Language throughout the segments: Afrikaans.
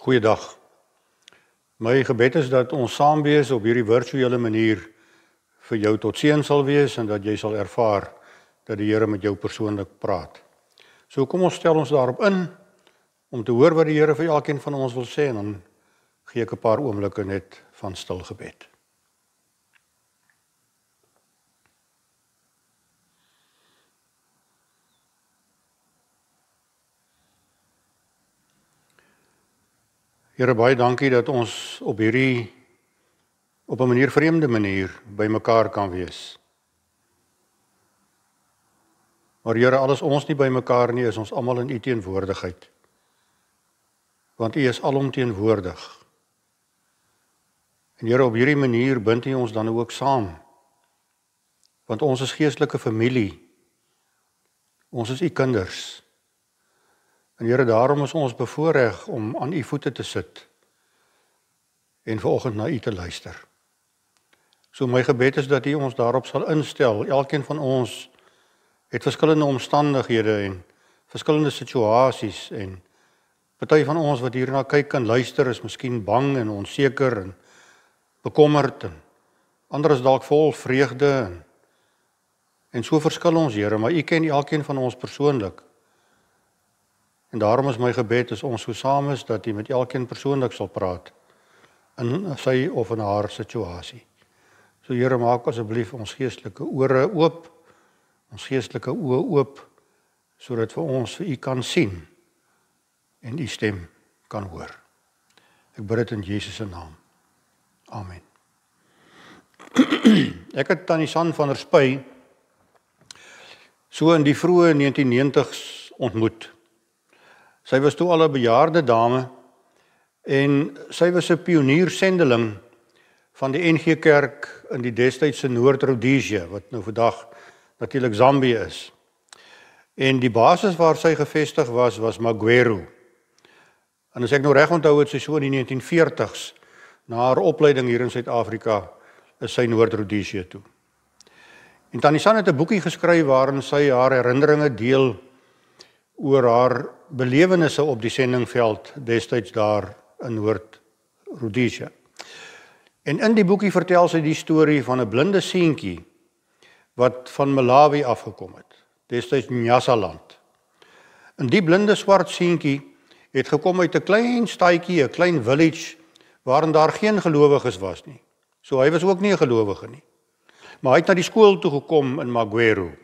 Goeiedag. My gebed is dat ons saam wees op hierdie virtuele manier vir jou tot seën sal wees en dat jy sal ervaar dat die Here met jou persoonlik praat. So kom ons stel ons daarop in om te hoor wat die Here vir elkeen van ons wil sê en dan gee ek 'n paar oomblikke net van stil gebed. Here, baie dankie dat ons op 'n manier vreemde manier by mekaar kan wees. Maar Here, alles ons nie by mekaar nie, is ons almal in U teenwoordigheid. Want U is alomteenwoordig. En Here, op hierdie manier bind U ons dan ook saam. Want ons is geestelike familie. Ons is U kinders. En Here, daarom is ons bevoorreg om aan U voete te sit en vanoggend na U te luister. So my gebed is dat U ons daarop sal instel. Elkeen van ons het verskillende omstandighede en verskillende situasies en party van ons wat hierna kyk en luister is miskien bang en onseker en bekommerd en ander is dalk vol vreugde en so verskil ons, Here, maar U ken elkeen van ons persoonlik. En daarom is my gebed as ons so saam is dat U met elkeen persoonlik sal praat in sy of in haar situasie. So Here, maak asseblief ons geestelike ore oop, ons geestelike oë oop, sodat vir ons vir U kan sien en U stem kan hoor. Ek bid dit in Jesus se naam. Amen. Ek het Tannie San van der Spy so in die vroeë 1990s ontmoet. Sy was toe al 'n bejaarde dame en sy was 'n pioniersendeling van die NG Kerk in die destydse Noord-Rhodesië, wat nou vandag natuurlik Zambië is. En die basis waar sy gevestig was Magweru. En as ek nou reg onthou het sy so in die 1940s, na haar opleiding hier in Suid-Afrika, is sy Noord-Rhodesië toe. En Tannie San het 'n boekie geskryf waarin sy haar herinneringe deel oor haar belewennisse op die sendingveld destyds daar in Noord-Rhodesië. En in die boekie vertel sy die storie van 'n blinde seentjie wat van Malawi afgekom het, destyds Nyasaland. En die blinde swart seentjie het gekom uit 'n klein stadjie, 'n klein village waarin daar geen gelowiges was nie. So hy was ook nie 'n gelowige nie. Maar hy het na die skool toe gekom in Magweru.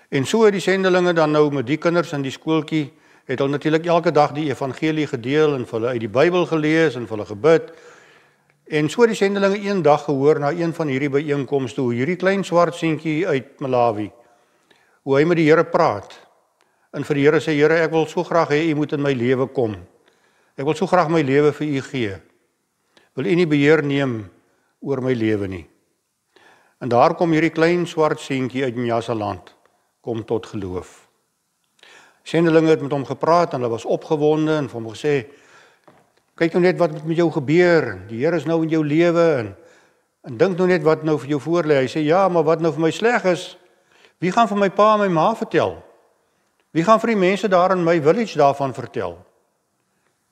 En so het die sendelinge dan nou met die kinders in die skooltjie, het hulle natuurlik elke dag die evangelie gedeel en vir hulle uit die Bybel gelees en vir hulle gebid. En so het die sendelinge een dag gehoor na een van hierdie byeenkomste hoe hierdie klein swart seentjie uit Malawi, hoe hy met die Here praat. En vir die Here sê, Here, ek wil so graag hê U moet in my lewe kom. Ek wil so graag my lewe vir U gee. Wil U nie beheer neem oor my lewe nie. En daar kom hierdie klein swart seentjie uit Nyasaland kom tot geloof. Sendelinge het met hom gepraat en hulle was opgewonde en vir hom gesê, kyk nou net wat met jou gebeur, die Here is nou in jou lewe en dink nou net wat nou vir jou voorlê. Hy sê, ja, maar wat nou vir my sleg is, wie gaan vir my pa en my ma vertel? Wie gaan vir die mense daar in my village daarvan vertel?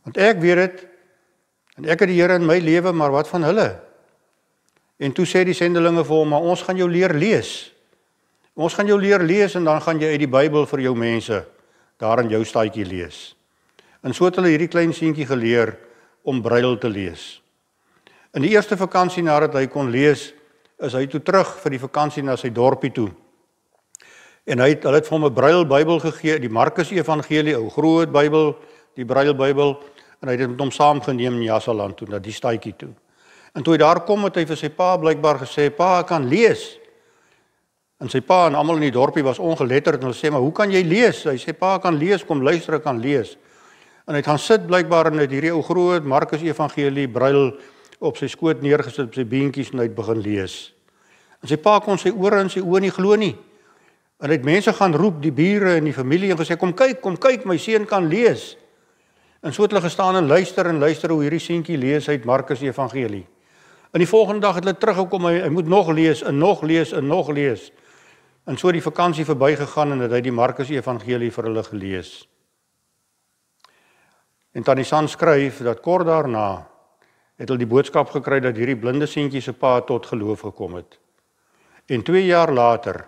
Want ek weet dit, en ek het die Here in my lewe, maar wat van hulle? En toe sê die sendelinge vir hom, maar ons gaan jou leer lees. Ons gaan jou leer lees en dan gaan jy uit die Bybel vir jou mense daar in jou stadjie lees. En so het hulle hierdie klein seentjie geleer om Braille te lees. In die eerste vakansie nadat hy kon lees, is hy toe terug vir die vakansie na sy dorpie toe. En hulle het vir hom 'n Braille Bybel gegee, die Markus Evangelie, 'n groot Bybel, die Braille Bybel, en hy het dit met hom saamgeneem in Nyasaland toe, na die stadjie toe. En toe hy daar kom, het hy vir sy pa blykbaar gesê, pa, ek kan lees. En sy pa en almal in die dorpie was ongeletterd en hulle sê, maar hoe kan jy lees? Hy sê, pa, ek kan lees, kom luister, ek kan lees. En hy het gaan sit blykbaar en het hierdie ou groot Markus Evangelie Braille op sy skoot neergesit op sy beentjies en hy het begin lees. En sy pa kon sy ore en sy oë nie glo nie. En hy het mense gaan roep, die bure en die familie en gesê, kom kyk, my seun kan lees. En so het hulle gestaan en luister hoe hierdie seentjie lees uit Markus Evangelie. En die volgende dag het hulle teruggekom, hy moet nog lees en nog lees en nog lees. En so die vakansie verbygegaan en het hy die Markus Evangelie vir hulle gelees. En Tannie San skryf dat kort daarna het hulle die boodskap gekry dat hierdie blinde seentjie se pa tot geloof gekom het. En 2 jaar later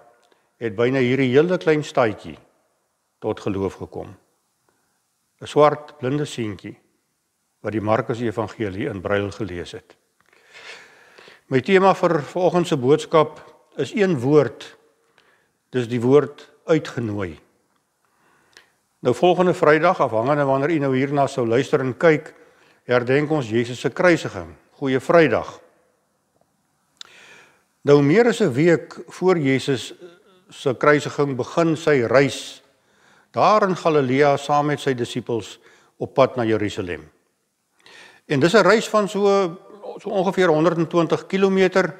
het byna hierdie hele klein staatjie tot geloof gekom. 'n Swart blinde seentjie wat die Markus Evangelie in brail gelees het. My tema vir vanoggend se boodskap is een woord, dis die woord uitgenooi. Nou volgende Vrydag, afhangende wanneer u nou hierna sou luister en kyk, herdenk ons Jesus se kruisiging, Goeie Vrydag. Nou meer as 'n week voor Jesus se kruisiging begin sy reis daar in Galilea saam met sy disippels op pad na Jerusalem. En dis 'n reis van so ongeveer 120 km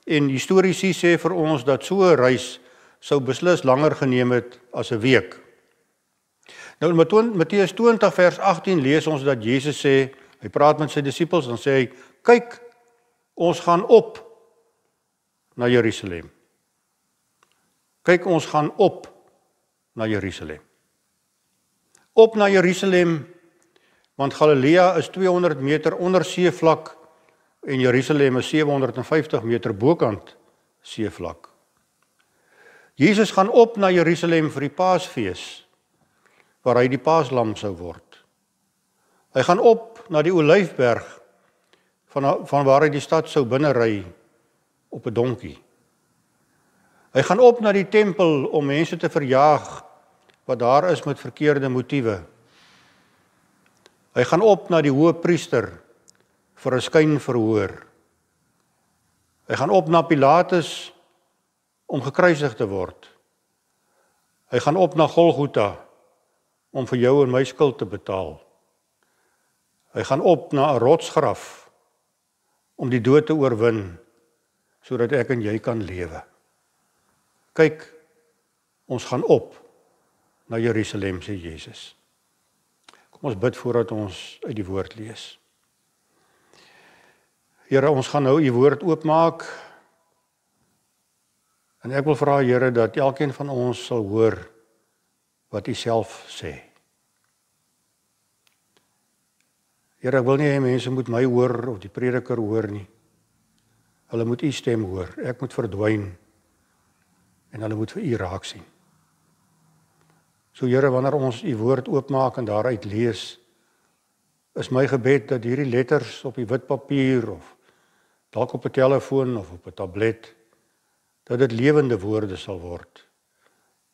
en historiese sê vir ons dat so 'n reis sou beslis langer geneem het as 'n week. Nou in Matteus 20 vers 18 lees ons dat Jesus sê, hy praat met sy disippels en sê hy, kyk, ons gaan op na Jerusalem. Kyk, ons gaan op na Jerusalem. Op na Jerusalem, want Galilea is 200 meter onder seevlak en Jerusalem is 750 meter bokant seevlak. Jesus gaan op na Jerusalem vir die Paasfees, waar hy die Paaslam sou word. Hy gaan op na die Olyfberg, van waar hy die stad sou binnery op 'n donkie. Hy gaan op na die tempel om mense te verjaag wat daar is met verkeerde motiewe. Hy gaan op na die hoëpriester vir 'n skynverhoor. Hy gaan op na Pilatus om gekruisig te word. Hy gaan op na Golgotha om vir jou en my skuld te betaal. Hy gaan op na 'n rotsgraf om die dood te oorwin, sodat ek en jy kan lewe. Kyk, ons gaan op na Jerusalem, sê Jesus. Kom ons bid voordat ons uit die woord lees. Here, ons gaan nou u woord oopmaak, en ek wil vra, Here, dat elkeen van ons sal hoor wat u self sê. Here, ek wil nie hê mense moet my hoor of die prediker hoor nie. Hulle moet u stem hoor. Ek moet verdwyn en hulle moet vir u raak sien. So Here, wanneer ons u woord oopmaak en daaruit lees, is my gebed dat hierdie letters op die wit papier of dalk op 'n telefoon of op 'n tablet, dat dit lewende woorde sal word.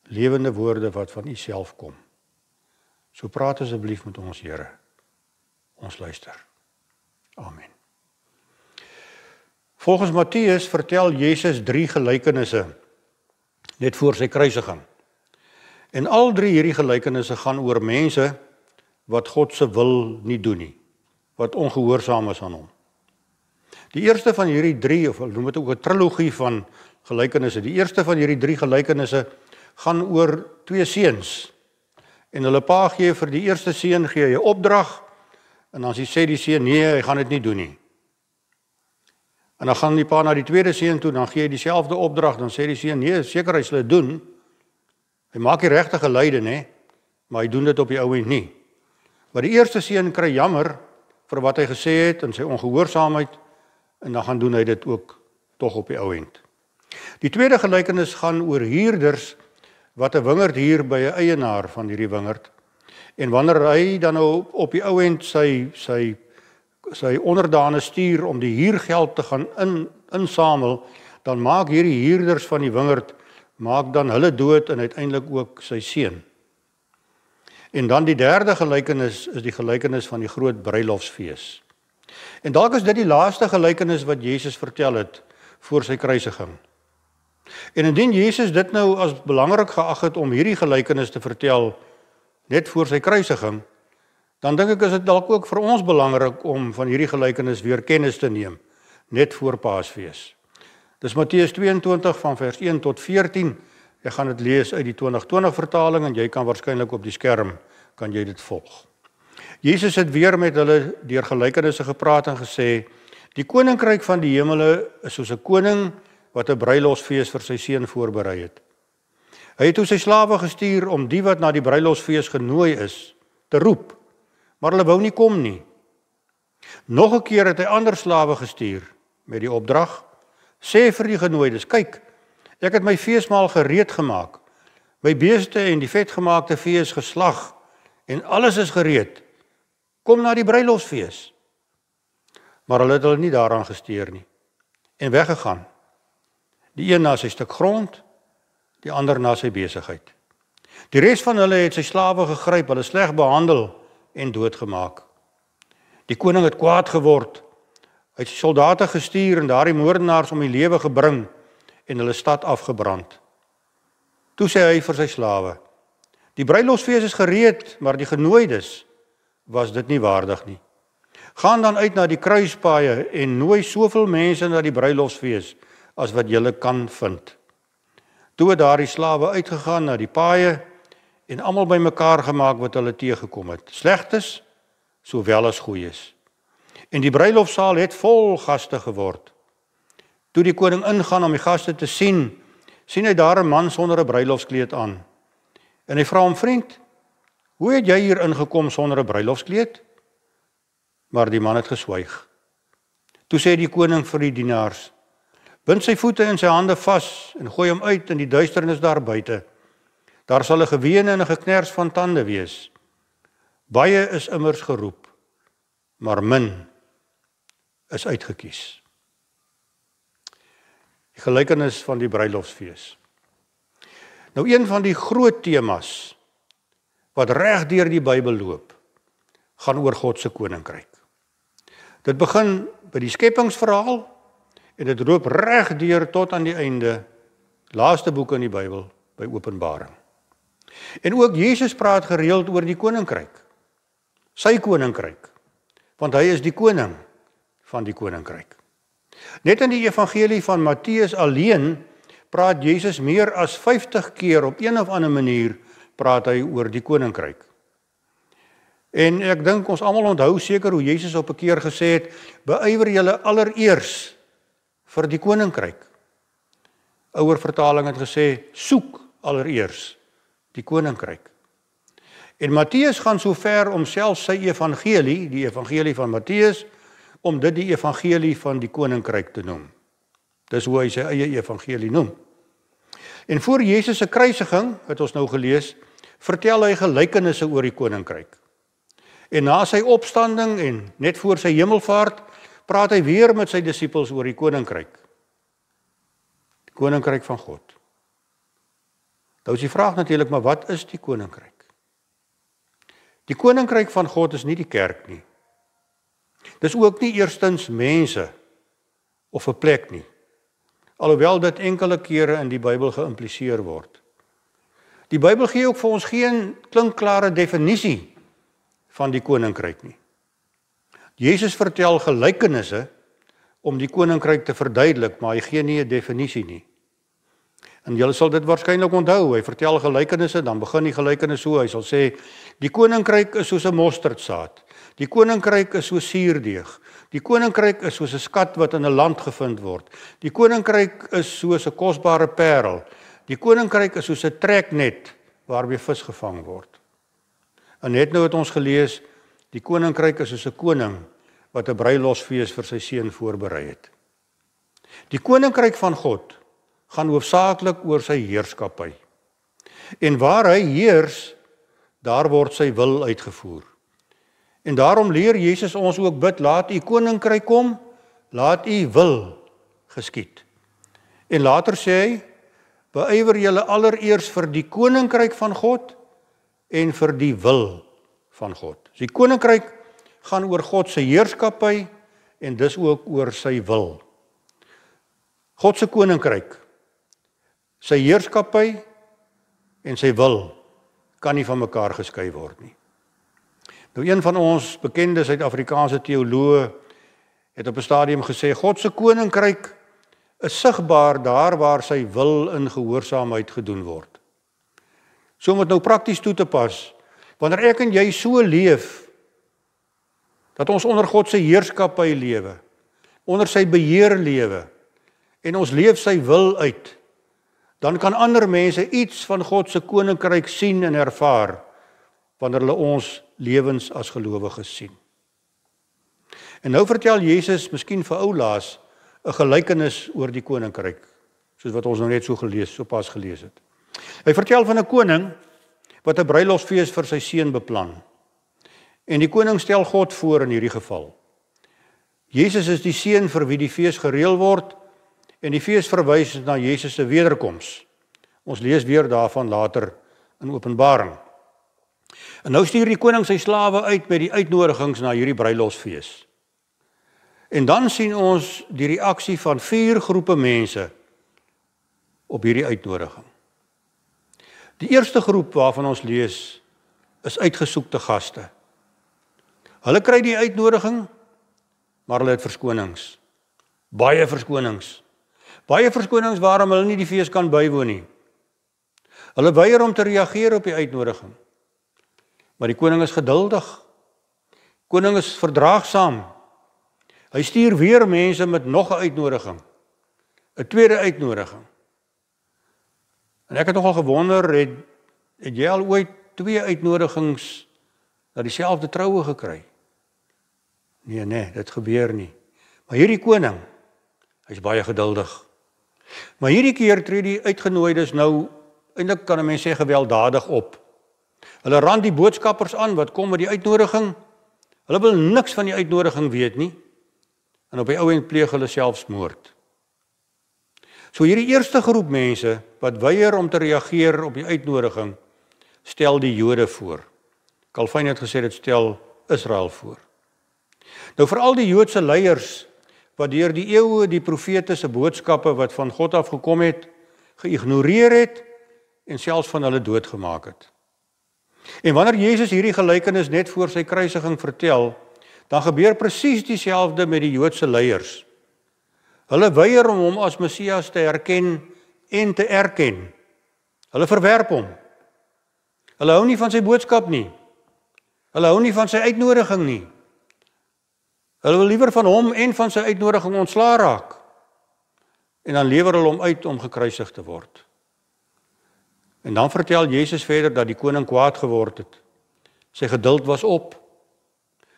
Lewende woorde wat van u self kom. So praat asseblief met ons, Here. Ons luister. Amen. Volgens Matteus vertel Jesus 3 gelykenisse net voor sy kruisiging. En al 3 hierdie gelykenisse gaan oor mense wat God se wil nie doen nie, wat ongehoorsaam is aan hom. Die eerste van hierdie 3, of noem dit ook 'n trilogie van gelykenisse, die eerste van hierdie 3 gelykenisse gaan oor 2 seuns. En hulle pa gee vir die eerste seun gee hy 'n opdrag, en dan sê die seun nee, hy gaan dit nie doen nie. En dan gaan die pa na die tweede seun toe, dan gee hy dieselfde opdrag, dan sê die seun nee, seker hy sal dit doen. Hy maak die regte geluide, nê, maar hy doen dit op die ou end nie. Maar die eerste seun kry jammer vir wat hy gesê het en sy ongehoorsaamheid, en dan gaan doen hy dit ook tog op die ou end. Die tweede gelykenis gaan oor huurders wat 'n wingerd huur by 'n eienaar van hierdie wingerd. En wanneer hy dan nou op die ou end sy onderdane stuur om die huurgeld te gaan insamel, dan maak hierdie huurders van die wingerd maak dan hulle dood en uiteindelik ook sy seun. En dan die derde gelykenis is die gelykenis van die groot bruilofsfees. En dalk is dit die laaste gelykenis wat Jesus vertel het voor sy kruisiging. En indien Jesus dit nou as belangrik geag het om hierdie gelykenis te vertel net voor sy kruisiging, dan dink ek is dit dalk ook vir ons belangrik om van hierdie gelykenis weer kennis te neem, net voor Paasfees. Dis Matteus 22 van vers 1 tot 14. Ek gaan dit lees uit die 2020 vertaling en jy kan waarskynlik op die skerm kan jy dit volg. Jesus het weer met hulle deur gelykenisse gepraat en gesê: "Die koninkryk van die hemele is soos 'n koning wat 'n bruilofsfees vir sy seun voorberei het. Hy het toe sy slawe gestuur om die wat na die bruilofsfees genooi is, te roep, maar hulle wou nie kom nie. Nog 'n keer het hy ander slawe gestuur met die opdrag: sê vir die genooides, kyk, ek het my feesmaal gereed gemaak. My beeste en die vetgemaakte vee is geslag en alles is gereed. Kom na die bruilofsfees. Maar hulle het hulle nie daaraan gesteer nie en weggegaan. Die een na sy stuk grond, die ander na sy besigheid. Die res van hulle het sy slawe gegryp, hulle sleg behandel en doodgemaak. Die koning het kwaad geword. Hy het sy soldate gestuur en daardie moordenaars om die lewe gebring en hulle stad afgebrand. Toe sê hy vir sy slawe: die bruilofsfees is gereed, maar die genooides was dit nie waardig nie. Gaan dan uit na die kruispaaie en nooi soveel mense na die bruilofsfees as wat julle kan vind. Toe het daardie slawe uitgegaan na die paaie en almal bymekaar gemaak wat hulle teëgekom het, slegtes sowel as goeies. En die bruilofsaal het vol gaste geword. Toe die koning ingaan om die gaste te sien, sien hy daar 'n man sonder 'n bruilofskleed aan. En hy vra hom: vriend, hoe het jy hier ingekom sonder 'n bruilofskleed? Maar die man het geswyg. Toe sê die koning vir die dienaars: bind sy voete en sy hande vas en gooi hom uit in die duisternis daar buite. Daar sal 'n geween en 'n geknars van tande wees. Baie is immers geroep, maar min is uitgekies. Die gelykenis van die bruilofsfees. Nou een van die groot temas wat reg deur die Bybel loop, gaan oor God se koninkryk. Dit begin by die skepingsverhaal en dit loop reg deur tot aan die einde, laaste boek in die Bybel, by Openbaring. En ook Jesus praat gereeld oor die koninkryk, sy koninkryk, want hy is die koning van die koninkryk. Net in die evangelie van Matteus alleen praat Jesus meer as 50 keer op een of ander manier praat hy oor die koninkryk. En ek dink ons almal onthou seker hoe Jesus op 'n keer gesê het: beywer julle allereers vir die koninkryk. Ouer vertaling het gesê: soek allereers die koninkryk. En Matteus gaan so ver om self sy evangelie, die evangelie van Matteus, om dit die evangelie van die koninkryk te noem. Dis hoe hy sy eie evangelie noem. En voor Jesus se kruisiging, het ons nou gelees, vertel hy gelykenisse oor die koninkryk. En na sy opstanding en net voor sy hemelvaart, praat hy weer met sy disippels oor die koninkryk. Die koninkryk van God. Nou is die vraag natuurlik, maar wat is die koninkryk? Die koninkryk van God is nie die kerk nie. Dis ook nie eerstens mense of 'n plek nie, alhoewel dit enkele kere in die Bybel geïmpliseer word. Die Bybel gee ook vir ons geen klinkklare definisie van die koninkryk nie. Jesus vertel gelykenisse om die koninkryk te verduidelik, maar hy gee nie 'n definisie nie. En julle sal dit waarskynlik onthou, hy vertel gelykenisse, dan begin die gelykenis so, hy sal sê, die koninkryk is soos 'n mosterdsaad, die koninkryk is soos suurdeeg, die koninkryk is soos 'n skat wat in 'n land gevind word, die koninkryk is soos 'n kosbare parel, die koninkryk is soos 'n treknet waarmee vis gevang word. En net nou het ons gelees, die koninkryk is soos 'n koning wat 'n bruilofsfees vir sy seun voorberei het. Die koninkryk van God gaan hoofsaaklik oor sy heerskappy. En waar hy heers, daar word sy wil uitgevoer. En daarom leer Jesus ons ook bid, laat u koninkryk kom, laat u wil geskied. En later sê hy, beywer julle allereers vir die koninkryk van God en vir die wil van God. Dus die koninkryk gaan oor God se heerskappy en dis ook oor sy wil. God se koninkryk, sy heerskappy en sy wil kan nie van mekaar geskei word nie. Nou een van ons bekende Suid-Afrikaanse teoloë het op 'n stadium gesê, God se koninkryk is sigbaar daar waar sy wil in gehoorsaamheid gedoen word. So om dit nou prakties toe te pas, wanneer ek en jy so leef, dat ons onder God se heerskappy lewe, onder sy beheer lewe, en ons leef sy wil uit, dan kan ander mense iets van God se koninkryk sien en ervaar, wanneer hulle ons lewens as gelowiges sien. En nou vertel Jesus, miskien vir oulaas, 'n gelykenis oor die koninkryk, soos wat ons nou net so pas gelees het. Hy vertel van 'n koning wat 'n bruilofsfees vir sy seun beplan. En die koning stel God voor in hierdie geval. Jesus is die seun vir wie die fees gereël word, en die fees verwys na Jesus se wederkoms. Ons lees weer daarvan later in Openbaring. En nou stuur die koning sy slawe uit met die uitnodigings na hierdie bruilofsfees. En dan sien ons die reaksie van 4 groepe mense op hierdie uitnodiging. Die eerste groep waarvan ons lees, is uitgesoekte gaste. Hulle kry die uitnodiging, maar hulle het verskonings. Baie verskonings. Baie verskonings waarom hulle nie die fees kan bywoon nie. Hulle weier om te reageer op die uitnodiging. Maar die koning is geduldig. Koning is verdraagsaam. Hy stuur weer mense met nog 'n uitnodiging. 'n tweede uitnodiging. En ek het nogal gewonder, het jy al ooit 2 uitnodigings na dieselfde troue gekry? Nee, dit gebeur nie. Maar hierdie koning, hy's baie geduldig. Maar hierdie keer tree die uitgenooides nou, eintlik kan 'n mens sê gewelddadig op. Hulle rand die boodskappers aan wat kom met die uitnodiging. Hulle wil niks van die uitnodiging weet nie. En op die ou end pleeg hulle selfsmoord. So hierdie eerste groep mense wat weier om te reageer op die uitnodiging, stel die Jode voor. Calvin het gesê dit stel Israel voor. Nou veral die Joodse leiers wat deur die eeue die profete se boodskappe wat van God af gekom het, geïgnoreer het en selfs van hulle doodgemaak het. En wanneer Jesus hierdie gelykenis net voor sy kruisiging vertel, dan gebeur presies dieselfde met die Joodse leiers. Hulle weier om hom as Messias te herken en te erken. Hulle verwerp hom. Hulle hou nie van sy boodskap nie. Hulle hou nie van sy uitnodiging nie. Hulle wil liewer van hom en van sy uitnodiging ontslaa raak. En dan lewer hulle hom uit om gekruisig te word. En dan vertel Jesus verder dat die koning kwaad geword het. Sy geduld was op.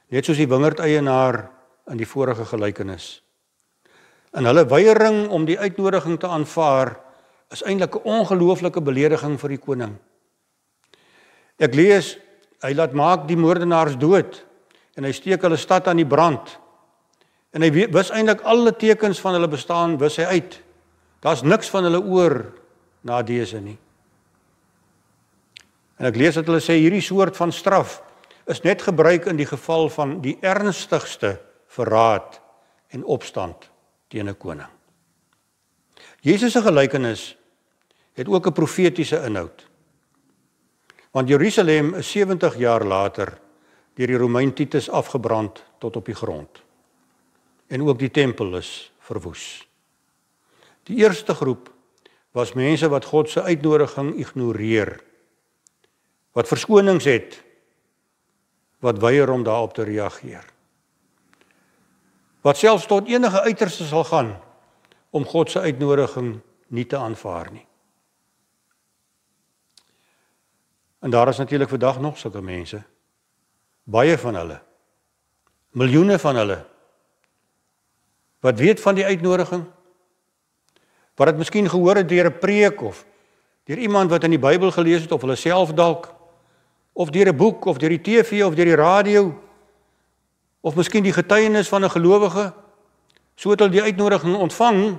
Net soos die wingerd-eienaar in die vorige gelykenis. En hulle weiering om die uitnodiging te aanvaar is eintlik 'n ongelooflike belediging vir die koning. Ek lees, hy laat maak die moordenaars dood en hy steek hulle stad aan die brand. En hy wis eintlik alle tekens van hulle bestaan wis hy uit. Daar's niks van hulle oor na dese nie. En ek lees dat hulle sê hierdie soort van straf is net gebruik in die geval van die ernstigste verraad en opstand teen 'n koning. Jesus se gelykenis het ook 'n profetiese inhoud. Want Jerusalem is 70 jaar later deur die Romein Titus afgebrand tot op die grond. En ook die tempel is verwoes. Die eerste groep was mense wat God se uitnodiging ignoreer, wat verskonings het, wat weier om daarop te reageer. Wat selfs tot enige uiterste sal gaan om God se uitnodiging nie te aanvaar nie. En daar is natuurlik vandag nog sulke mense, baie van hulle, miljoene van hulle, wat weet van die uitnodiging, wat het miskien gehoor het deur 'n preek of deur iemand wat in die Bybel gelees het of hulle self dalk, of deur 'n boek of deur die TV of deur die radio, of miskien die getuienis van 'n gelowige, so het hulle die uitnodiging ontvang,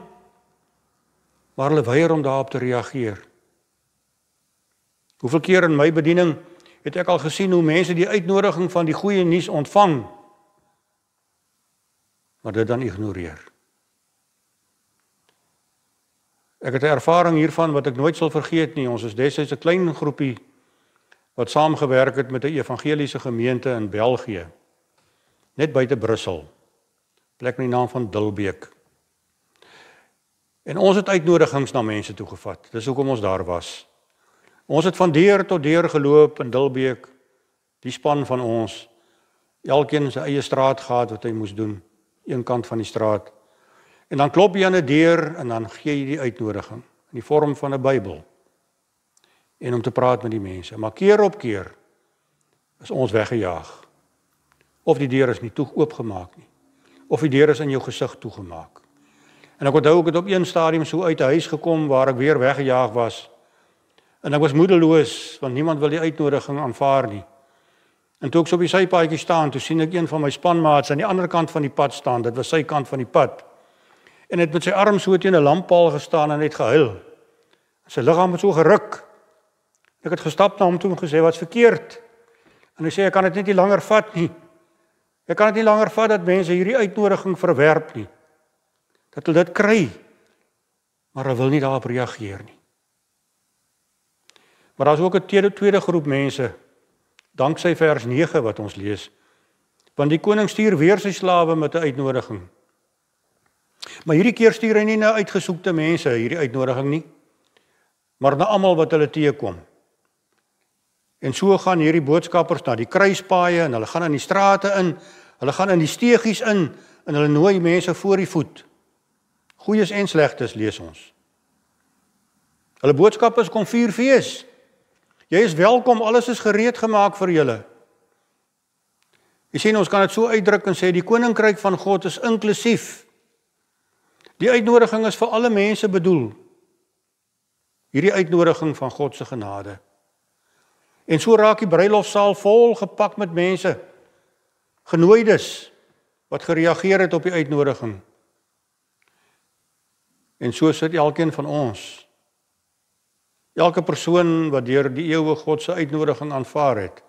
maar hulle weier om daarop te reageer. Hoeveel keer in my bediening het ek al gesien hoe mense die uitnodiging van die goeie nuus ontvang, maar dit dan ignoreer. Ek het 'n ervaring hiervan wat ek nooit sal vergeet nie. Ons is destyds 'n klein groepie wat saamgewerk het met 'n evangeliese gemeente in België, net buite Brussel, plek met die naam van Dilbeek. En ons het uitnodigings na mense toegevat. Dis hoekom ons daar was. Ons het van deur tot deur geloop in Dilbeek, die span van ons, elkeen sy eie straat gehad wat hy moes doen, een kant van die straat. En dan klop jy aan 'n deur en dan gee jy die uitnodiging in die vorm van 'n Bybel. En om te praat met die mense. Maar keer op keer is ons weggejaag. Of die deur is nie oopgemaak nie. Of die deur is in jou gesig toegemaak. En ek onthou ek het op een stadium so uit die huis gekom waar ek weer weggejaag was. En ek was moedeloos, want niemand wil die uitnodiging aanvaar nie. En toe ek so op die sypaadjie staan, toe sien ek een van my spanmaats aan die ander kant van die pad staan, dit was sy kant van die pad. En het met sy arm so teen 'n lamppaal gestaan en het gehuil. Sy liggaam het so geruk. Ek het gestap na hom toe en gesê, "Wat's verkeerd?" En hy sê, "Ek kan dit net nie langer vat nie. Ek kan dit nie langer vat dat mense hierdie uitnodiging verwerp nie. Dat hulle dit kry, maar hulle wil nie daarop reageer nie." Maar daar's ook 'n tweede groep mense, danksy vers 9 wat ons lees, want die koning stuur weer sy slawe met 'n uitnodiging. Maar hierdie keer stuur hy nie na uitgesoekte mense hierdie uitnodiging nie, maar na almal wat hulle teekom. En so gaan hierdie boodskappers na die kruispaaie en hulle gaan in die strate in, hulle gaan in die steegies in en hulle nooi mense voor die voet. Goeies en slegtes lees ons. Hulle boodskap is kom vier fees. Jy is welkom, alles is gereed gemaak vir julle. Jy sien, ons kan dit so uitdruk en sê die koninkryk van God is inklusief. Die uitnodiging is vir alle mense bedoel. Hierdie uitnodiging van God se genade. En so raak die bruilofsaal vol gepak met mense, genooides, wat gereageer het op die uitnodiging. En so sit elkeen van ons, elke persoon wat deur die eeue God se uitnodiging aanvaar het,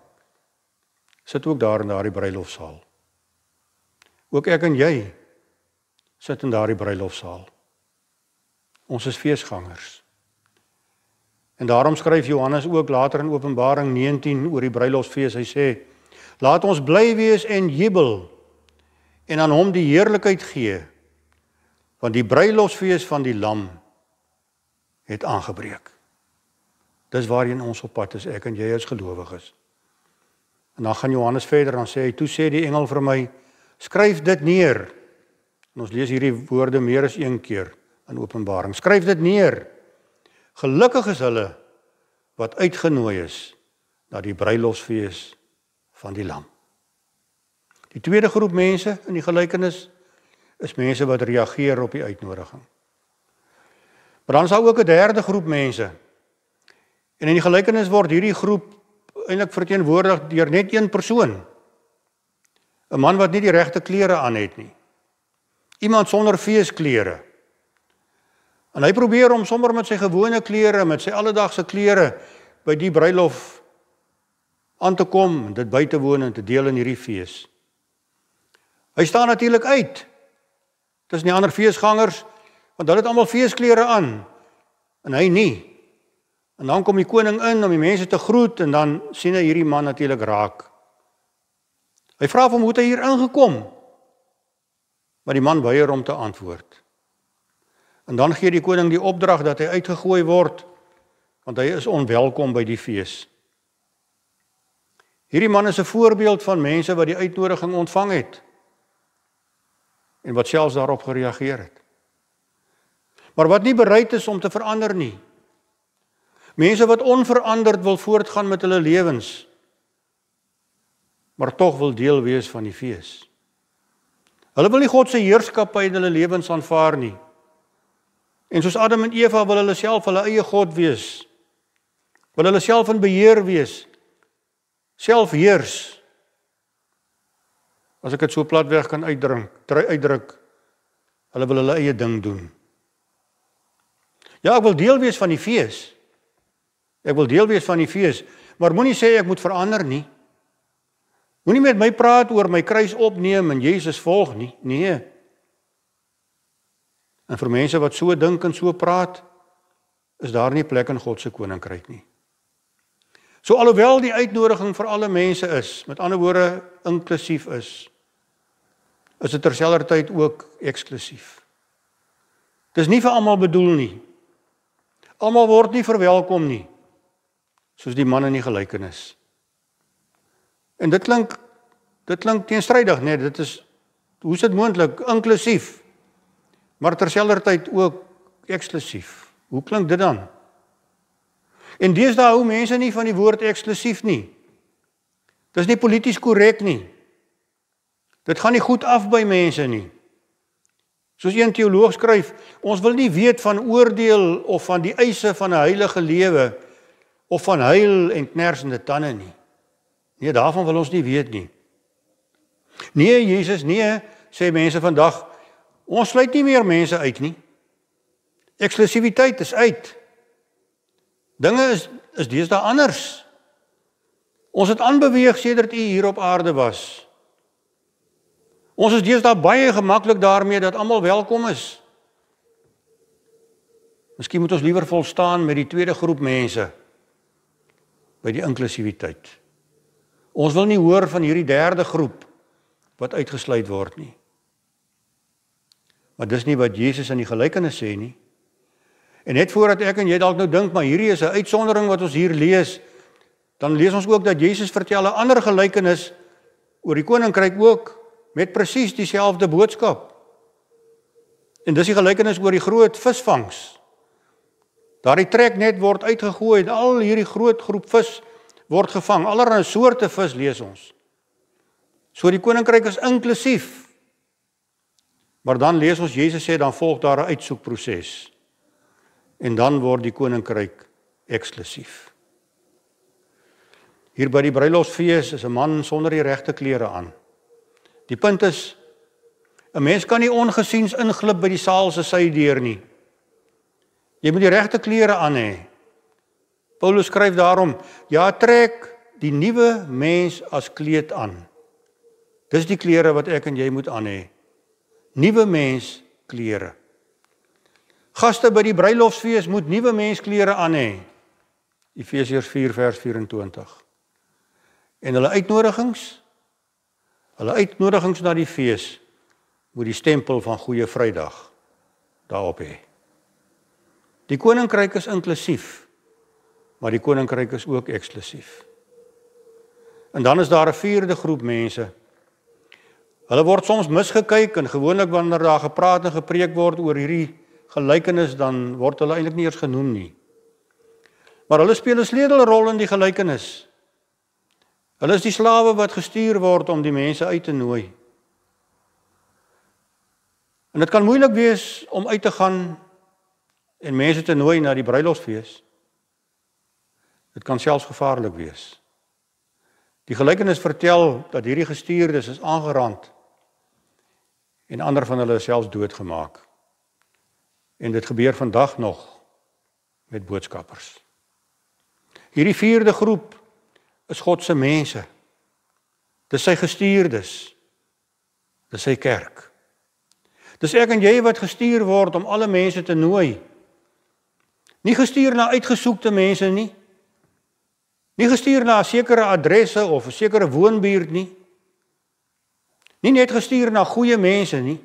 sit ook daar in daardie bruilofsaal. Ook ek en jy sit in daardie bruilofsaal. Ons is feesgangers. En daarom skryf Johannes ook later in Openbaring 19 oor die bruilofsfees. Hy sê, laat ons bly wees en jubel en aan hom die heerlikheid gee, want die bruilofsfees van die Lam het aangebreek. Dis waarheen ons op pad is, ek en jy as gelowiges. En dan gaan Johannes verder, dan sê hy, toe sê die engel vir my, skryf dit neer. En ons lees hierdie woorde meer as een keer in Openbaring. Skryf dit neer. Gelukkig is hulle wat uitgenooi is na die bruilofsfees van die Lam. Die tweede groep mense in die gelykenis is mense wat reageer op die uitnodiging. Maar dan is daar ook 'n derde groep mense. En in die gelykenis word hierdie groep eintlik verteenwoordig deur net een persoon. 'n Man wat nie die regte klere aan het nie. Iemand sonder feesklere. En hy probeer om sommer met sy gewone klere, met sy alledaagse klere by die bruilof aan te kom, dit by te woon en te deel in hierdie fees. Hy staan natuurlik uit tussen die ander feesgangers, want hulle het almal feesklere aan en hy nie. En dan kom die koning in om die mense te groet en dan sien hy hierdie man natuurlik raak. Hy vra hom hoe het hy hier ingekom? Maar die man weier om te antwoord. En dan gee die koning die opdrag dat hy uitgegooi word, want hy is onwelkom by die fees. Hierdie man is 'n voorbeeld van mense wat die uitnodiging ontvang het en wat selfs daarop gereageer het. Maar wat nie bereid is om te verander nie. Mense wat onveranderd wil voortgaan met hulle lewens, maar tog wil deel wees van die fees. Hulle wil nie God se heerskappy in hulle lewens aanvaar nie. En soos Adam en Eva wil hulle self hulle eie God wees. Wil hulle self in beheer wees. Self heers. As ek dit so platweg kan uitdruk, hulle wil hulle eie ding doen. Ja, ek wil deel wees van die fees. Ek wil deel wees van die fees, maar moenie sê ek moet verander nie. Moenie met my praat oor my kruis opneem en Jesus volg nie. Nee. En vir mense wat so dink en so praat, is daar nie plek in God se koninkryk nie. So alhoewel die uitnodiging vir alle mense is, met ander woorde inklusief is dit terselfdertyd ook eksklusief. Dis nie vir almal bedoel nie. Almal word nie verwelkom nie, soos die man in die gelykenis. En dit klink teenstrydig, nee, dit is, hoe is dit moontlik, inklusief, maar terselfdertyd ook eksklusief. Hoe klink dit dan? En deesdae hou mense nie van die woord eksklusief nie. Dis nie polities korrek nie. Dit gaan nie goed af by mense nie. Soos een teoloog skryf, ons wil nie weet van oordeel of van die eise van 'n heilige lewe of van huil en knersende tande nie. Nee, daarvan wil ons nie weet nie. Nee, Jesus, nee, sê mense vandag, ons sluit nie meer mense uit nie. Eksklusiwiteit is uit. Dinge is deesdae anders. Ons het aanbeweeg sedert U hier op aarde was. Ons is deesdae baie gemaklik daarmee dat almal welkom is. Miskien moet ons liewer volstaan met die tweede groep mense by die inklusiwiteit. Ons wil nie hoor van hierdie derde groep wat uitgesluit word nie. Maar dis nie wat Jesus in die gelykenis sê nie. En net voordat ek en jy dalk nou dink, maar hierdie is 'n uitsondering wat ons hier lees, dan lees ons ook dat Jesus vertel 'n ander gelykenis oor die koninkryk ook, met presies dieselfde boodskap. En dis die gelykenis oor die groot visvangs. Daardie treknet word uitgegooi en al hierdie groot groep vis word gevang. Allerlei soorte vis lees ons. So die koninkryk is inklusief. Maar dan lees ons Jesus sê dan volg daar 'n uitsoekproses. En dan word die koninkryk eksklusief. Hier by die bruilofsfees is 'n man sonder die regte klere aan. Die punt is, 'n mens kan nie ongesiens inglip by die saal se sydeur nie. Jy moet die regte klere aan hê. Paulus skryf daarom, ja, trek die nuwe mens as kleed aan. Dis die klere wat ek en jy moet aan hê. Nuwe mens klere. Gaste by die bruilofsfees moet nuwe mens klere aan hê. Efesiërs 4 vers 24. En hulle uitnodigings na die fees moet die stempel van Goeie Vrydag daarop hê. Die koninkryk is inklusief, maar die koninkryk is ook eksklusief. En dan is daar 'n vierde groep mense. Hulle word soms misgekyk en gewoonlik wanneer daar gepraat en gepreek word oor hierdie gelykenis, dan word hulle eintlik nie eens genoem nie. Maar hulle speel 'n sleutelrol in die gelykenis. Hulle is die slawe wat gestuur word om die mense uit te nooi. En dit kan moeilik wees om uit te gaan en mense te nooi na die bruilofsfees. Dit kan selfs gevaarlik wees. Die gelykenis vertel dat hierdie gestuurdes is aangerand en ander van hulle is selfs doodgemaak. En dit gebeur vandag nog met boodskappers. Hierdie vierde groep is God se mense. Dis sy gestuurdes. Dis sy kerk. Dis ek en jy wat gestuur word om alle mense te nooi. Nie gestuur na uitgesoekte mense nie. Nie gestuur na 'n sekere adresse of 'n sekere woonbuurt nie. Nie net gestuur na goeie mense nie.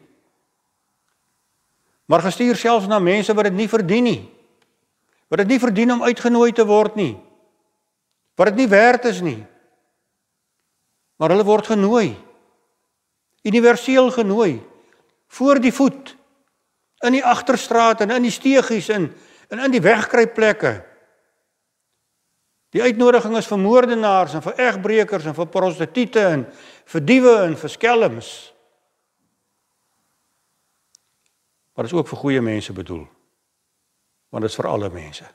Maar gestuur selfs na mense wat dit nie verdien nie. Wat dit nie verdien om uitgenooi te word nie. Wat dit nie werd is nie. Maar hulle word genooi. Universeel genooi. Voor die voet. In die agterstraat en in die steegies en in die wegkruipplekke. Die uitnodiging is vir moordenaars en vir egbreekers en vir prostituie en vir diewe en vir skelms. Maar dit is ook vir goeie mense bedoel. Want dit is vir alle mense.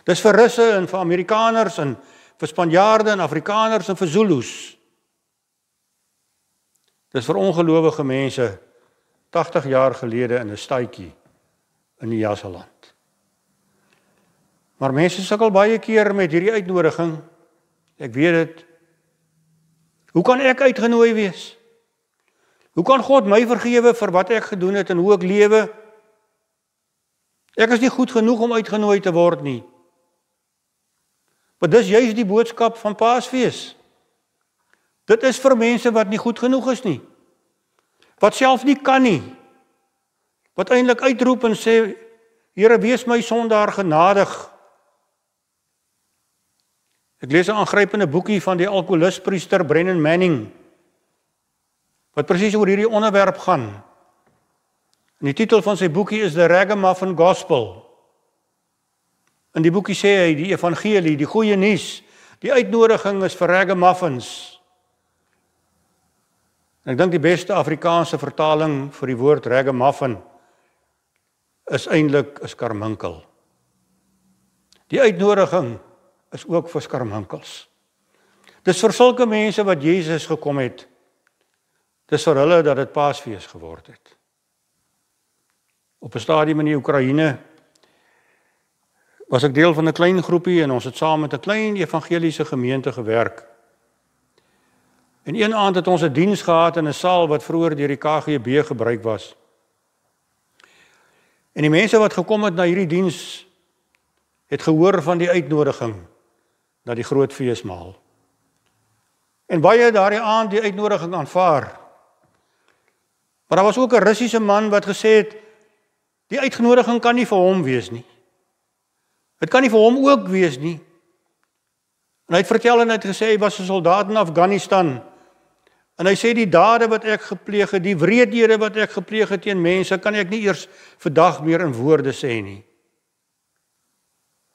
Dit is vir Russe en vir Amerikaners en vir Spanjaarde en Afrikaners en vir Zulus. Dit is vir ongelowige mense 80 jaar gelede in 'n staatjie in die Jasseland. Maar mense sukkel baie keer met hierdie uitnodiging. Ek weet dit. Hoe kan ek uitgenooi wees? Hoe kan God my vergewe vir wat ek gedoen het en hoe ek lewe? Ek is nie goed genoeg om uitgenooi te word nie. Maar dis juist die boodskap van Paasfees. Dit is vir mense wat nie goed genoeg is nie. Wat self nie kan nie. Wat eintlik uitroep en sê, Here, wees my sondaar genadig. Ek lees 'n aangrypende boekie van die alkoholispriester Brennan Manning, wat presies oor hierdie onderwerp gaan. En die titel van sy boekie is The Ragamuffin Gospel. In die boekie sê hy, die evangelie, die goeie nuus, Die uitnodiging is vir ragamuffins. En ek dink die beste Afrikaanse vertaling vir die woord ragamuffin is eintlik 'n skarminkel. Die uitnodiging is ook vir skarminkels. Dis vir sulke mense wat Jesus gekom het. Dis vir hulle dat dit Paasfees geword het. Op 'n stadium in die Oekraïne was ek deel van 'n klein groepie en ons het saam met 'n klein evangeliese gemeente gewerk. En een aand het ons 'n diens gehad in 'n saal wat vroeër deur die KGB gebruik was. En die mense wat gekom het na hierdie diens het gehoor van die uitnodiging na die groot feesmaal. En baie daardie aand die uitnodiging aanvaar. Maar daar was ook 'n Russiese man wat gesê het, die uitnodiging kan nie vir hom wees nie. Dit kan nie vir hom ook wees nie. En hy het vertel en hy het gesê, hy was 'n soldaat in Afghanistan. En hy sê, die dade wat ek gepleeg het, die wreedhede wat ek gepleeg het teen mense, kan ek nie eers vandag meer in woorde sê nie.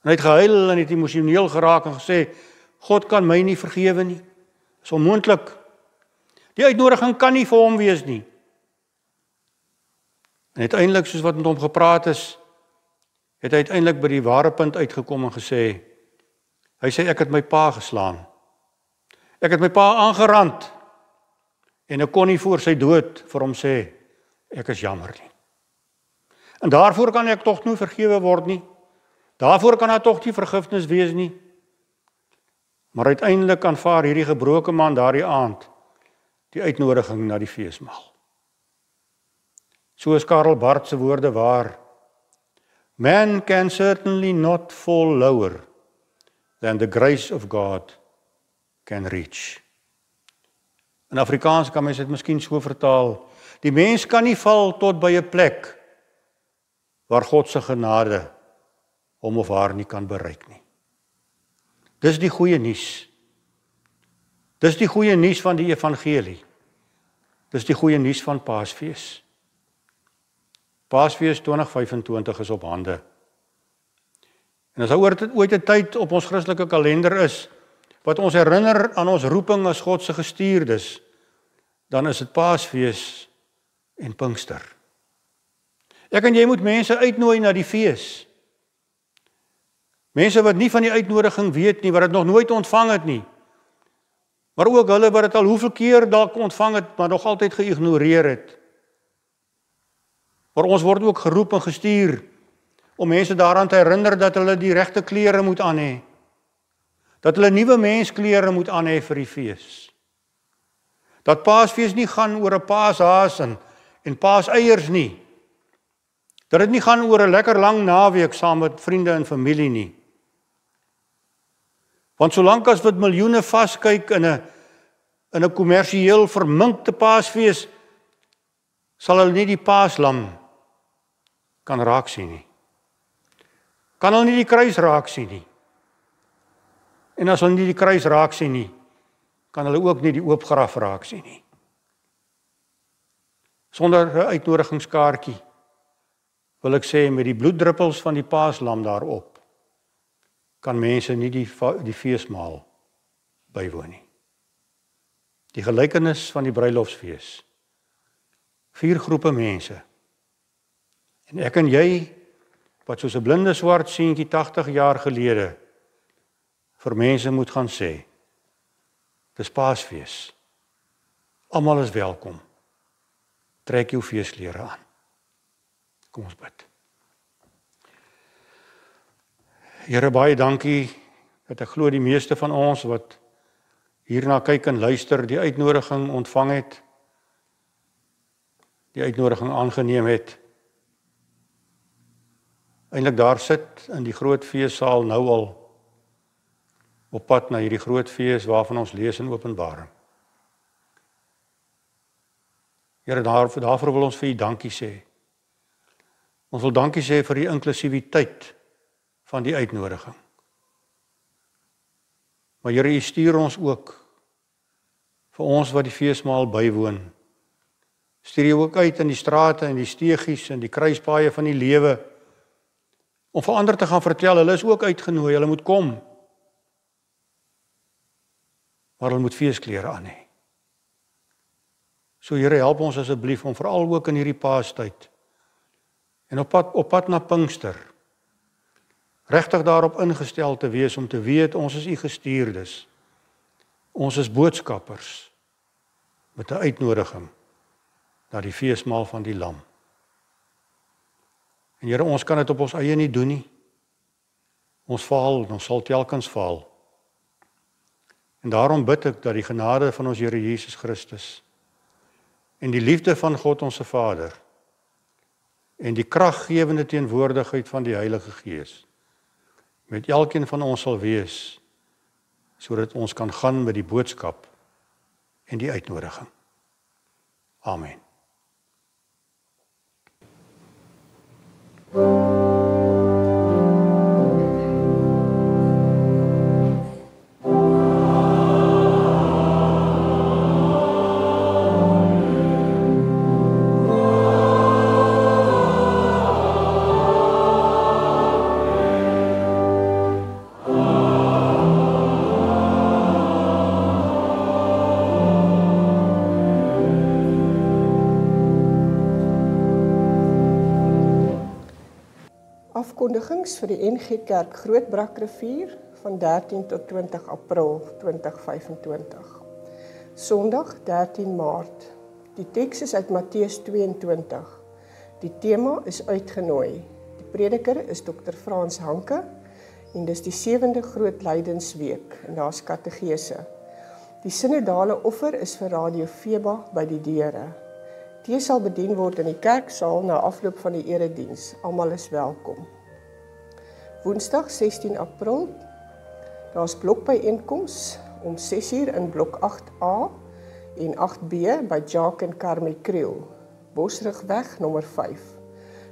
En hy het gehuil en het emosioneel geraak en gesê, God kan my nie vergewe nie. Dit is onmoontlik. Die uitnodiging kan nie vir hom wees nie. En uiteindelik, soos wat met hom gepraat is, het hy uiteindelik by die ware punt uitgekom en gesê, hy sê, ek het my pa geslaan. Ek het my pa aangerand. En ek kon nie voor sy dood vir hom sê, ek is jammer nie. En daarvoor kan ek tog nie vergewe word nie. Daarvoor kan daar tog nie vergifnis wees nie. Maar uiteindelik aanvaar hierdie gebroke man daardie aand die uitnodiging na die feesmaal. So is Karl Barth se woorde waar, man can certainly not fall lower than the grace of God can reach. In Afrikaans kan mens dit miskien so vertaal, die mens kan nie val tot by 'n plek waar God se genade hom of haar nie kan bereik nie. Dis die goeie nuus. Dis die goeie nuus van die evangelie. Dis die goeie nuus van Paasfees. Paasfees 2025 is op hande. En as daar ooit 'n tyd op ons Christelike kalender is, wat ons herinner aan ons roeping as God se gestuurdes, dan is dit Paasfees en Pinkster. Ek en jy moet mense uitnooi na die fees. Mense wat nie van die uitnodiging weet nie, wat dit nog nooit ontvang het nie. Maar ook hulle wat dit al hoeveel keer dalk ontvang het, maar nog altyd geïgnoreer het. Maar ons word ook geroep en gestuur om mense daaraan te herinner dat hulle die regte klere moet aan hê. Dat hulle nuwe mensklere moet aan hê vir die fees. Dat Paasfees nie gaan oor 'n paashaas en paaseiers nie. Dat dit nie gaan oor 'n lekker lang naweek saam met vriende en familie nie. Want solank as wat miljoene vaskyk in 'n kommersieel verminkte Paasfees, sal hulle nie die paaslam kan raak sien nie. Kan hulle nie die kruis raak sien nie. En as hulle nie die kruis raak sien nie, kan hulle ook nie die oop graf raak sien nie. Sonder 'n uitnodigingskaartjie wil ek sê, met die bloeddruppels van die paaslam daarop, kan mense nie die feesmaal bywoon nie. Die gelykenis van die bruilofsfees. 4 groepe mense. En ek en jy, wat soos 'n blinde swart seentjie 80 jaar gelede vir mense moet gaan sê, dis Paasfees. Almal is welkom. Trek jou feesklere aan. Kom ons bid. Here, baie dankie dat ek glo die meeste van ons wat hierna kyk en luister, die uitnodiging ontvang het, die uitnodiging aangeneem het. Eintlik daar sit in die groot feessaal nou al op pad na hierdie groot fees waarvan ons lees in Openbaring. Here, daarvoor wil ons vir U dankie sê. Ons wil dankie sê vir die inklusiwiteit van die uitnodiging. Maar Here, U stuur ons ook vir ons wat die feesmaal bywoon. Stuur U ook uit in die strate en die steegies en die kruispaaie van die lewe om vir ander te gaan vertel, hulle is ook uitgenooi, hulle moet kom. maar hulle moet feesklere aan hê. So Here, help ons asseblief om veral ook in hierdie Paastyd en op pad na Pinkster regtig daarop ingestel te wees om te weet ons is u gestuurdes. Ons is boodskappers met 'n uitnodiging na die feesmaal van die Lam. En Here, ons kan dit op ons eie nie doen nie. Ons faal, ons sal telkens faal. En daarom bid ek dat die genade van ons Here Jesus Christus en die liefde van God ons Vader en die kraggewende teenwoordigheid van die Heilige Gees met elkeen van ons sal wees, sodat ons kan gaan met die boodskap en die uitnodiging. Amen. Afkondigings vir die NG Kerk Grootbrakrivier van 13 tot 20 April 2025. Sondag 13 Maart. Die teks is uit Matteus 22. Die tema is uitgenooi. Die prediker is Dr. Frans Hanke en dis die 7de Groot Lydensweek en daar's kategese. Die sinodale offer is vir Radio Feba by die deure. Tee sal bedien word in die kerksaal na afloop van die erediens. Almal is welkom. Woensdag 16 April, daar's blokbyeenkoms om 6uur in blok 8A en 8B by Jacques en Carmie Kriel, Bosrugweg nommer 5.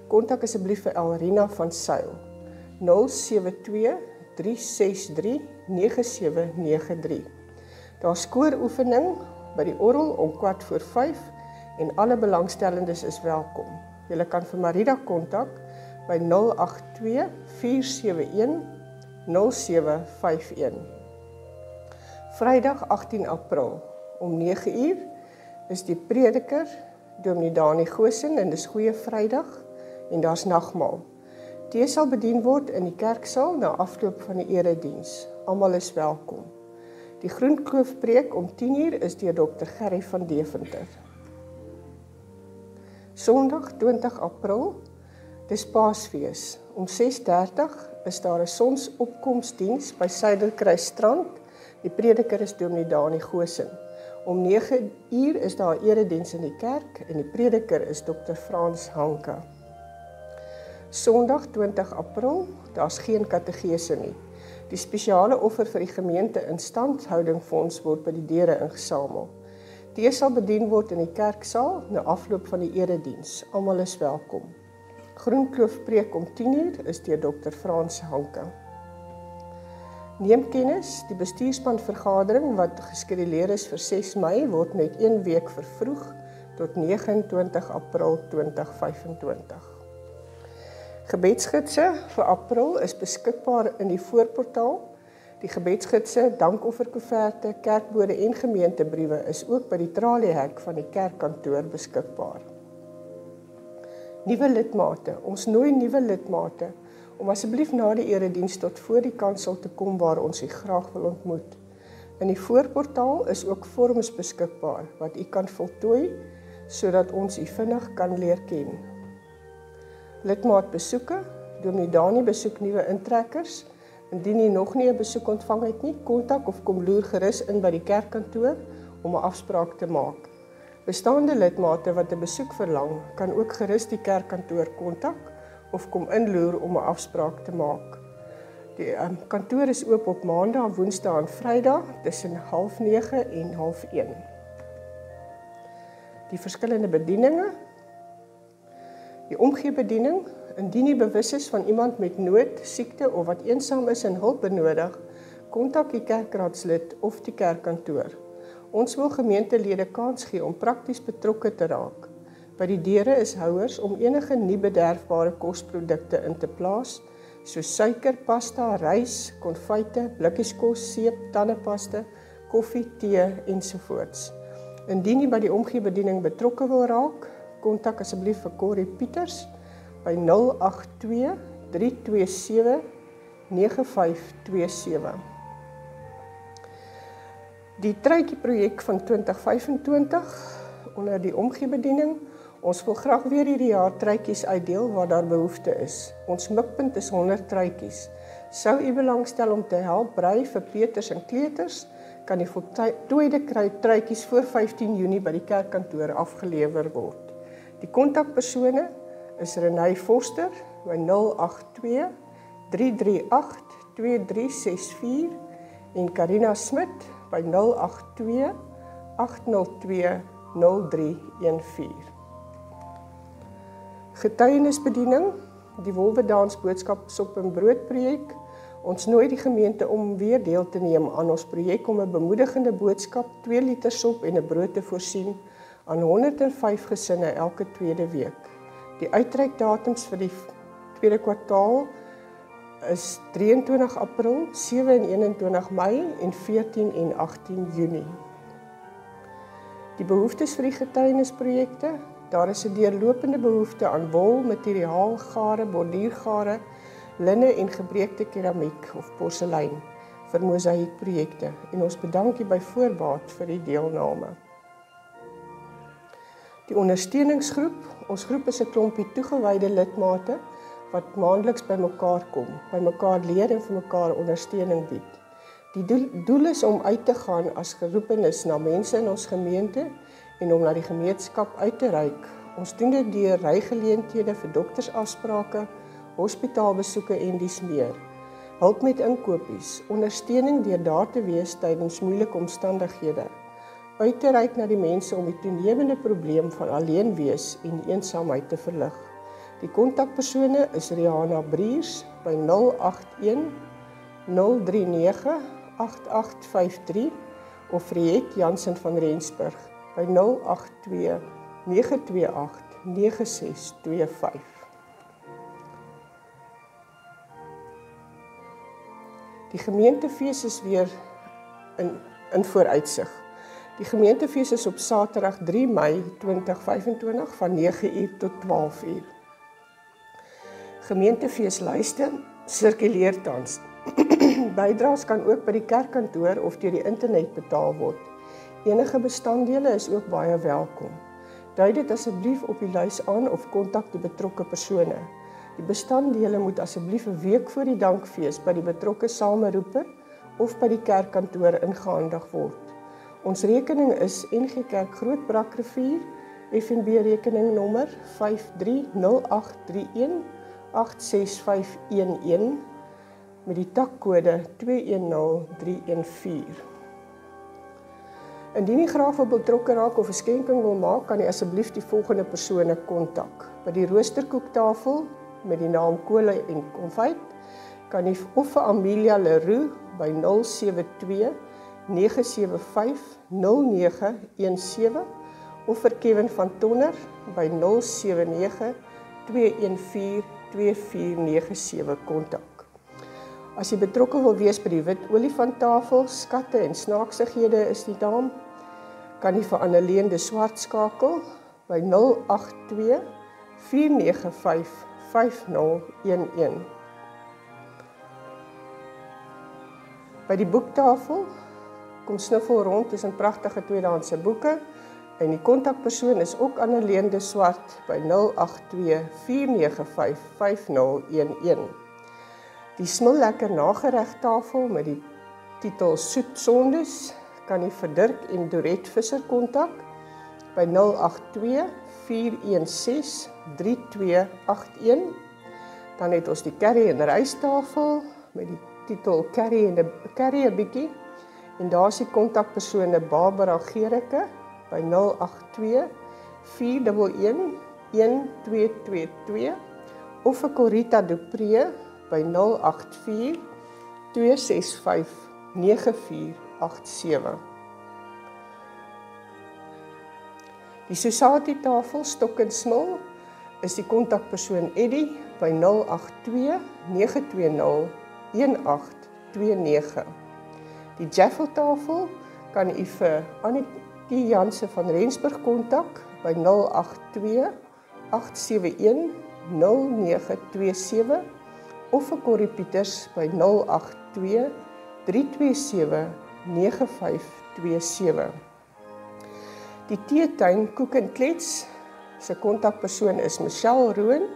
Kontak asseblief vir Elrina van Sail, 072 363 9793. Daar's kooroefening by die orgel om 4:15 en alle belangstellendes is welkom. Julle kan vir Marida kontak by 082 471 0751. Vrydag 18 April om 9uur is die prediker Dominee Dani Goosen en dis Goeie Vrydag en daar's nagmaal. Tee sal bedien word in die kerksaal na afloop van die erediens. Almal is welkom. Die Groenkloofpreek om 10uur is deur Dr. Gerry van Deventer. Sondag 20 April, dis Paasfees. Om 6:30 is daar 'n sonsopkomsdiens by Suiderkruisstrand. Die prediker is Dominee Dani Goosen. Om 9uur is daar 'n erediens in die kerk en die prediker is Dr. Frans Hanke. Sondag 20 April, daar's geen kategese nie. Die spesiale offer vir die gemeente instandhoudingfonds word by die deure ingesamel. Tee sal bedien word in die kerksaal na afloop van die erediens. Almal is welkom. Groenkloofpreek om 10uur is deur Dr. Frans Hanke. Neem kennis, die bestuurspanvergadering wat geskeduleer is vir 6 Mei word met 1 week vervroeg tot 29 April 2025. Gebedsgidse vir April is beskikbaar in die voorportaal. Die gebedsgidse, dankofferkoeverte, kerkbode en gemeentebriewe is ook by die traliehek van die kerkkantoor beskikbaar. Nuwe lidmate, ons nooi nuwe lidmate om asseblief na die erediens tot voor die kansel te kom waar ons u graag wil ontmoet. In die voorportaal is ook vorms beskikbaar wat u kan voltooi sodat ons u vinnig kan leer ken. Lidmaatbesoeke, Dominee Dani besoek nuwe intrekkers. Indien u nog nie 'n besoek ontvang het nie, kontak of kom loer gerus in by die kerkkantoor om 'n afspraak te maak. Bestaande lidmate wat 'n besoek verlang, kan ook gerus die kerkkantoor kontak of kom inloer om 'n afspraak te maak. Die kantoor is oop op Maandag, Woensdae en Vrydag tussen 8:30 en 12:30. Die verskillende bedieninge. Die omgeebediening, indien u bewus is van iemand met nood, siekte of wat eensaam is en hulp benodig, kontak die kerkraadslid of die kerkkantoor. Ons wil gemeentelede kans gee om prakties betrokke te raak. By die deure is houers om enige nie bederfbare kosprodukte in te plaas, soos suiker, pasta, rys, konfyte, blikkieskos, seep, tandepaste, koffie, tee ensovoorts. Indien jy by die omgeebediening betrokke wil raak, kontak asseblief vir Corrie Pieters by 082 327 9527. Die Truitjie-projek van 2025 onder die omgeebediening. Ons wil graag weer hierdie jaar truitjies uitdeel waar daar behoefte is. Ons mikpunt is 100 truitjies. Sou u belangstel om te help brei vir Peters en kleuters, kan die voltooide truitjies voor 15 Junie by die kerkkantoor afgelewer word. Die kontakpersone is Renée Forster by 082 338 2364 en Carina Smit by 082 802 0314. Getuienisbediening, die Wolwedans boodskapsop en brood projek. Ons nooi die gemeente om weer deel te neem aan ons projek om 'n bemoedigende boodskap, 2 liter sop en 'n brood te voorsien aan 105 gesinne elke tweede week. Die uitreikdatums vir die tweede kwartaal is 23 April, 7 en 21 Mei en 14 en 18 Junie. Die behoeftes vir die getuienisprojekte, daar is 'n deurlopende behoefte aan wol, materiaal, gare, bordiergare, linne en gebreekte keramiek of porselein vir mosaïekprojekte en ons bedank u by voorbaat vir die deelname. Die ondersteuningsgroep, ons groep is 'n klompie toegewyde lidmate wat maandeliks by mekaar kom, by mekaar leer en vir mekaar ondersteuning bied. Die doel is om uit te gaan as geroepenis na mense in ons gemeente en om na die gemeenskap uit te reik. Ons doen dit deur rygeleenthede vir doktersafsprake, hospitaalbesoeke en dies meer. Hulp met inkopies, ondersteuning deur daar te wees tydens moeilike omstandighede. Uit te reik na die mense om die toenemende probleem van alleen wees en eensaamheid te verlig. Die kontakpersone is Rihanna Briers by 081 039 8853 of Friet Jansen van Rensburg by 082 928 9625. Die gemeentefees is weer in vooruitsig. Die gemeentefees is op Saterdag 3 Mei 2025 van 9:00 tot 12:00. Gemeentefeeslyste sirkuleer tans. Bydraes kan ook by die kerkkantoor of deur die internet betaal word. Enige bestanddele is ook baie welkom. Dui dit asseblief op die lys aan of kontak die betrokke persone. Die bestanddele moet asseblief 'n week voor die dankfees by die betrokke sameroeper of by die kerkkantoor ingehandig word. Ons rekening is NG Kerk Groot Brakrivier, FNB rekeningnommer 530831 86511 met die takkode 210314. Indien jy graag wil betrokke raak of 'n skenking wil maak, kan jy asseblief die volgende persone kontak. By die roosterkoektafel met die naam Kole en Konfyt kan jy of vir Amelia Leroux by 072 975 0917 of vir Kevin van Tonner by 079 214 2497 kontak. As jy betrokke wil wees by die wit olifanttafel, skatte en snaaksighede is die naam, kan jy vir Anneleen de Swart skakel by 082 495 5011. By die boektafel kom sniffel rond tussen pragtige tweedehandse boeke en die kontakpersoon is ook Anneleen de Swart by 082 495 5011. Die smillekker nageregtafel met die titel Soet Sondes kan jy vir Dirk en Dorette Visser kontak by 082 416 3281. Dan het ons die curry en rystafel met die titel Curry 'n bietjie en daar is die kontakpersone Barbara Gericke by 082 411 1222 of vir Corita Dupree by 084 265 9487. Die Society tafel Stok en Smil is die kontakpersoon Eddie by 082 920 1829. Die Jaffel tafel kan u vir Annetjie Jansen van Rensburg kontak by 082 871 0927 of vir Corrie Pieters by 082 327 9527. Die Teetuin Koek en Klets se kontakpersoon is Michelle Roon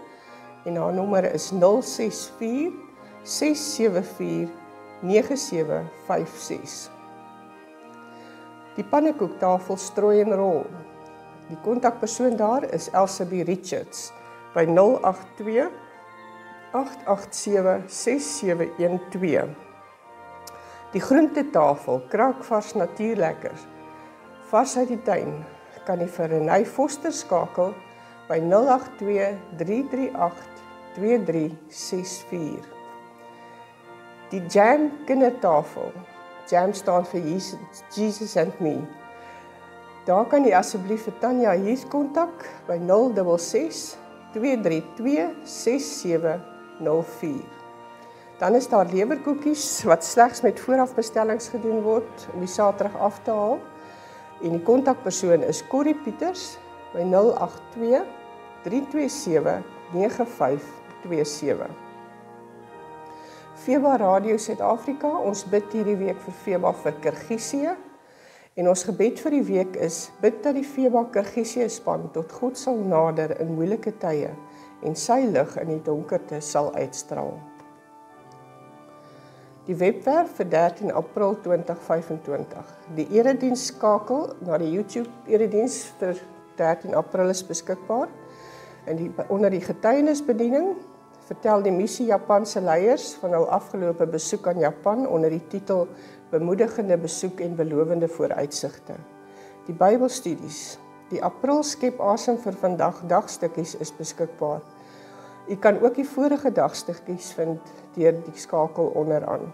en haar nommer is 064 674 9756. Die pannekoektafel Strooi en Rol. Die kontakpersoon daar is Elsabie Richards by 082 887 6712. Die groentetafel Kraakvars Natuurlekkers vars uit die tuin kan jy vir Renay Foster skakel by 082 338 2364. Die Jam kindertafel, Jam staan vir Jesus and Me. Daar kan jy asseblief vir Tanya hier kontak by 066 232 6704. Dan is daar lewerkoekies wat slegs met voorafbestellings gedoen word om die Saterdag af te haal. En die kontakpersoon is Corrie Pieters by 082 327 9527. FEBA Radio Suid-Afrika, ons bid hierdie week vir FEBA vir Kirgisië. En ons gebed vir die week is, bid dat die FEBA Kirgisië span tot God sal nader in moeilike tye en sy lig in die donkerte sal uitstraal. Die webwerf vir 13 April 2025. Die erediens skakel na die YouTube erediens vir 13 April is beskikbaar. En onder die getuienisbediening vertel die missie Japanse leiers van hul afgelope besoek aan Japan onder die titel Bemoedigende besoek en belovende vooruitsigte. Die Bybelstudies. Die April skep asem vir vandag dagstukkies is beskikbaar. U kan ook die vorige dagstukkies vind deur die skakel onderaan.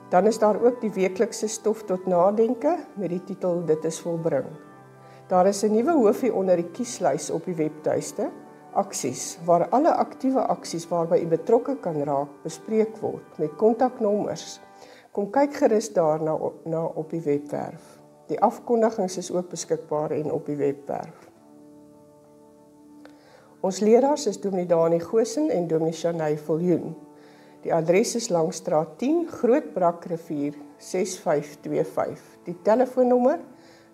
Dan is daar ook die weeklikse stof tot nadenke met die titel Dit is volbring. Daar is 'n nuwe hoofie onder die kieslys op die webtuiste, aksies, waar alle aktiewe aksies waarby u betrokke kan raak, bespreek word met kontaknommers. Kom kyk gerus daarna op die webwerf. Die afkondigings is ook beskikbaar en op die webwerf. Ons leraars is Dominee Dani Goosen en Dominee Shanay Viljoen. Die adres is Langstraat 10, Groot Brakrivier 6525. Die telefoonnommer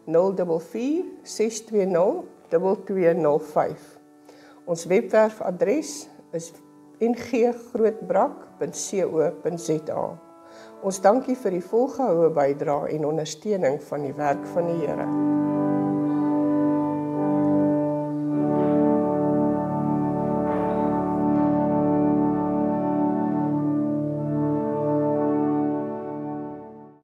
044 620 2205. Ons webwerfadres is nggrootbrak.co.za. Ons dankie vir die volgehoue bydrae en ondersteuning van die werk van die Here.